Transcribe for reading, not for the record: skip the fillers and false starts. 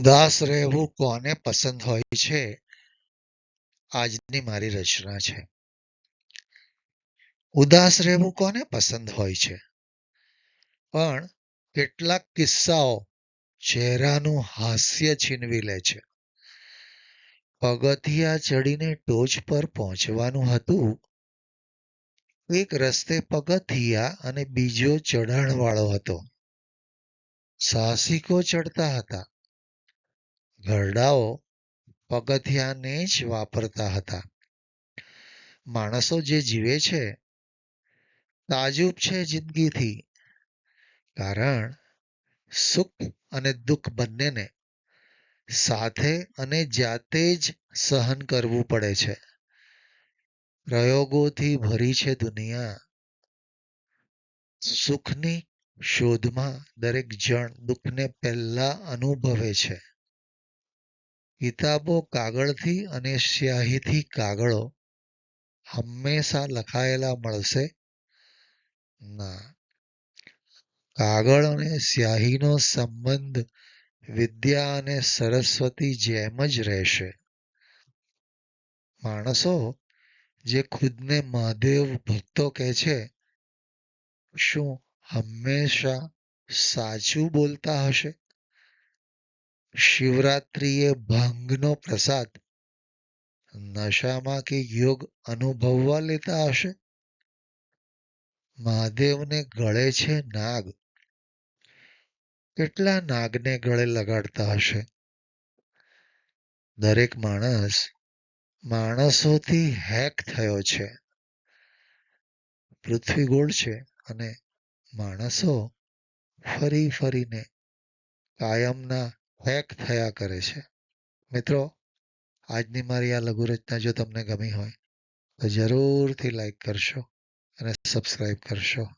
ઉદાસ રહેવું કોને પસંદ હોય છે? આજની મારી રચના છે. ઉદાસ રહેવું કોને પસંદ હોય છે? પણ કેટલાક કિસ્સાઓ ચહેરાનું હાસ્ય છીનવી લે છે. પગથિયા ચડીને ટોચ પર પહોંચવાનું હતું. એક રસ્તે પગથિયા અને બીજો ચઢાણવાળો હતો. સાહસિકો ચડતા હતા. ઘરડાઓ પગથિયાને જ વાપરતા હતા. માણસો જે જીવે છે તાજુબ છે જિંદગીથી, કારણ સુખ અને દુઃખ બંનેને સાથે અને જાતે જ સહન કરવું પડે છે. પ્રયોગોથી ભરી છે દુનિયા. સુખની શોધમાં દરેક જણ દુઃખને પહેલા અનુભવે છે. કિતાબો કાગળથી અને સ્યાહીથી કાગળો હંમેશા લખાયેલા મળશે ના. કાગળ અને સ્યાહીનો સંબંધ વિદ્યા અને સરસ્વતી જેમ જ રહેશે. માણસો જે ખુદને મહાદેવ ભક્તો કહે છે, શું હંમેશા સાચું બોલતા હશે? શિવરાત્રિએ ભાંગનો પ્રસાદ નશામાં કે યોગ અનુભવવા લેતા હશે? મહાદેવને ગળે છે નાગ. કેટલા નાગને ગળે લગાડતા હશે? દરેક માણસ માણસોથી હેક થયો છે. પૃથ્વી ગોળ છે અને માણસો ફરી ફરીને કાયમના હેક થયા કરે છે. મિત્રો, આજની મારી આ લઘુરચના જો તમને ગમી હોય તો જરૂરથી લાઈક કરશો અને સબસ્ક્રાઈબ કરશો.